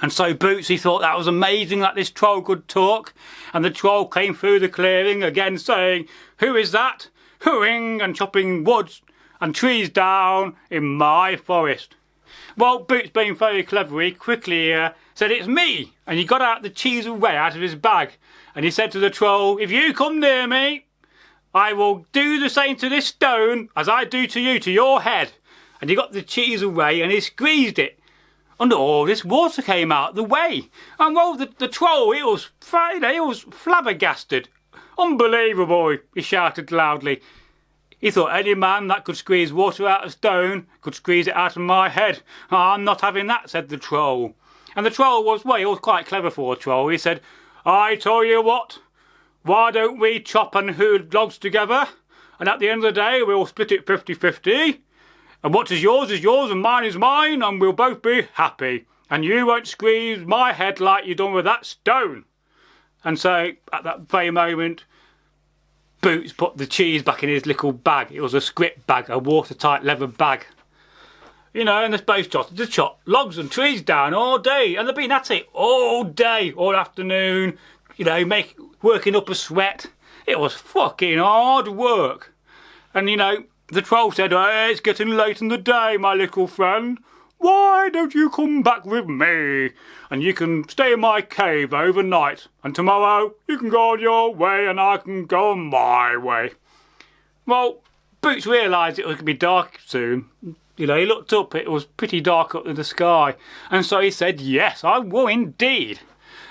And so Boots, he thought that was amazing that this troll could talk. And the troll came through the clearing again saying, "Who is that? Hooing and chopping woods and trees down in my forest?" Well, Boots, being very clever, he quickly said, "It's me." And he got out the cheese away out of his bag. And he said to the troll, "If you come near me, I will do the same to this stone as I do to you, to your head." And he got the cheese away and he squeezed it. And all this water came out the way. And well, the troll, he was flabbergasted. "Unbelievable," he shouted loudly. He thought any man that could squeeze water out of stone could squeeze it out of my head. "I'm not having that," said the troll. And the troll was, well, he was quite clever for a troll. He said, "I tell you what, why don't we chop and hew logs together? And at the end of the day, we'll split it 50-50. And what is yours and mine is mine, and we'll both be happy. And you won't squeeze my head like you done with that stone." And so, at that very moment, Boots put the cheese back in his little bag. It was a script bag, a watertight leather bag. You know, and they're both started to chop logs and trees down all day. And they've been at it all day, all afternoon, you know, working up a sweat. It was fucking hard work. And, you know, the troll said, "Hey, it's getting late in the day, my little friend. Why don't you come back with me? And you can stay in my cave overnight. And tomorrow you can go on your way and I can go on my way." Well, Boots realised it was going to be dark soon. You know, he looked up, it was pretty dark up in the sky. And so he said, "Yes, I will indeed."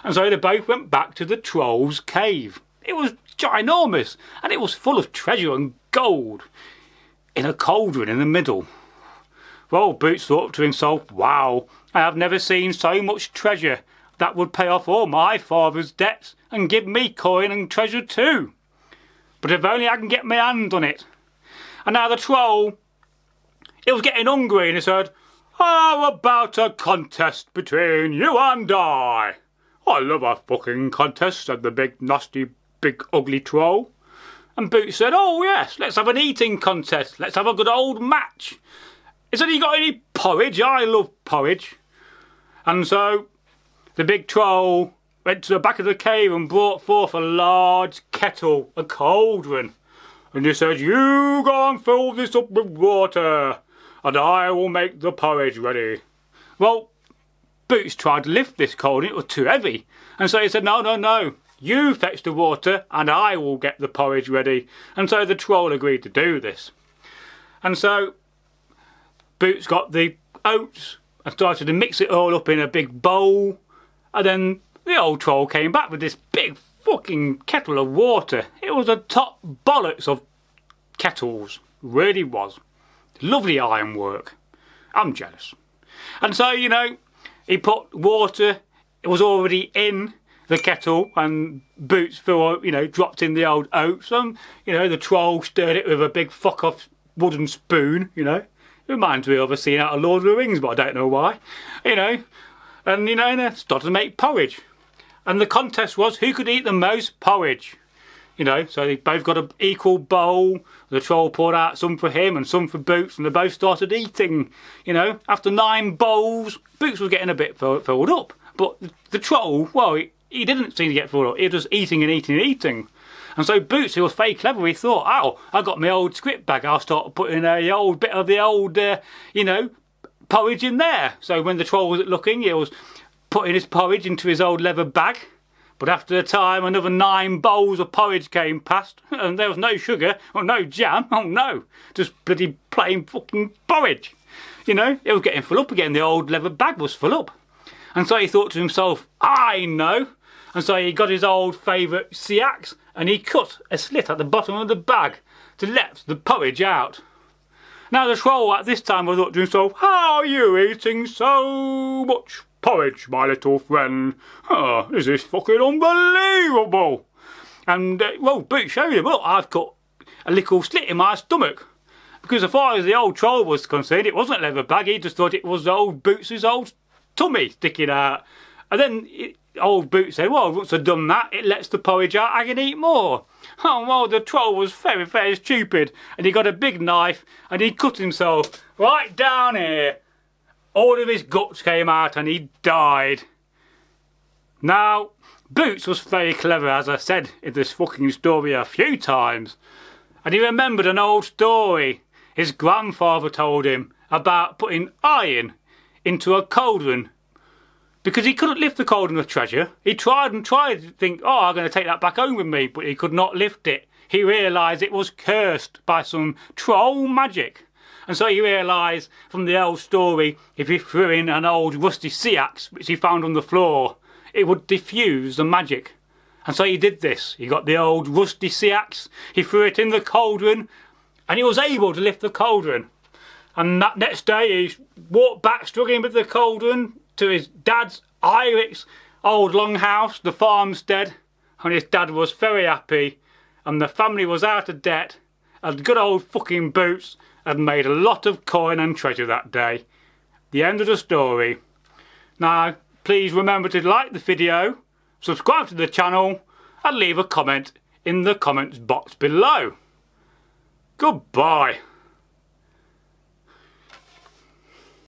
And so they both went back to the troll's cave. It was ginormous and it was full of treasure and gold, in a cauldron in the middle. Well, Boots thought to himself, "Wow, I have never seen so much treasure. That would pay off all my father's debts and give me coin and treasure too. But if only I can get my hand on it." And now the troll, he was getting hungry and he said, "How about a contest between you and I?" "I love a fucking contest," said the big, nasty, big, ugly troll. And Boots said, "Oh yes, let's have an eating contest. Let's have a good old match. He said, 'You got any porridge? I love porridge.'" And so the big troll went to the back of the cave and brought forth a large kettle, a cauldron. And he said, "You go and fill this up with water, and I will make the porridge ready." Well, Boots tried to lift this cauldron, it was too heavy. And so he said, No. You fetch the water and I will get the porridge ready." And so the troll agreed to do this. And so Boots got the oats and started to mix it all up in a big bowl. And then the old troll came back with this big fucking kettle of water. It was a top bollocks of kettles. Really was. Lovely ironwork. I'm jealous. And so, you know, he put water, it was already in the kettle, and Boots, dropped in the old oats, and, you know, the troll stirred it with a big fuck off wooden spoon, you know. It reminds me of a scene out of Lord of the Rings, but I don't know why, you know. And, you know, and they started to make porridge. And the contest was who could eat the most porridge. You know, so they both got an equal bowl. The troll poured out some for him and some for Boots, and they both started eating. You know, after 9 bowls, Boots was getting a bit filled up. But the troll, well, he didn't seem to get filled up. He was just eating and eating and eating. And so Boots, who was very clever, he thought, "Oh, I got my old script bag. I'll start putting a old bit of the old, porridge in there." So when the troll was looking, he was putting his porridge into his old leather bag. But after a time, another 9 bowls of porridge came past, and there was no sugar or no jam. Oh no, just bloody plain fucking porridge. You know, it was getting full up again. The old leather bag was full up. And so he thought to himself, "I know." And so he got his old favourite sea axe and he cut a slit at the bottom of the bag to let the porridge out. Now the troll at this time thought to himself, "How are you eating so much porridge, my little friend? Oh, this is fucking unbelievable." And, Boots showed him, "Look, I've got a little slit in my stomach." Because as far as the old troll was concerned, it wasn't a leather bag. He just thought it was old Boots' old tummy sticking out. And then old Boots said, "Well, once I've done that, it lets the porridge out, I can eat more." Oh, well, the troll was very, very stupid. And he got a big knife and he cut himself right down here. All of his guts came out and he died. Now, Boots was very clever, as I said in this fucking story a few times. And he remembered an old story his grandfather told him about putting iron into a cauldron. Because he couldn't lift the cauldron of treasure. He tried and tried to think, oh, I'm going to take that back home with me, but he could not lift it. He realised it was cursed by some troll magic. And so he realised from the old story, if he threw in an old rusty sea axe, which he found on the floor, it would diffuse the magic. And so he did this. He got the old rusty sea axe, he threw it in the cauldron, and he was able to lift the cauldron. And that next day he walked back struggling with the cauldron to his dad's Iric's old longhouse, the farmstead, and his dad was very happy, and the family was out of debt, and good old fucking Boots had made a lot of coin and treasure that day. The end of the story. Now, please remember to like the video, subscribe to the channel, and leave a comment in the comments box below. Goodbye.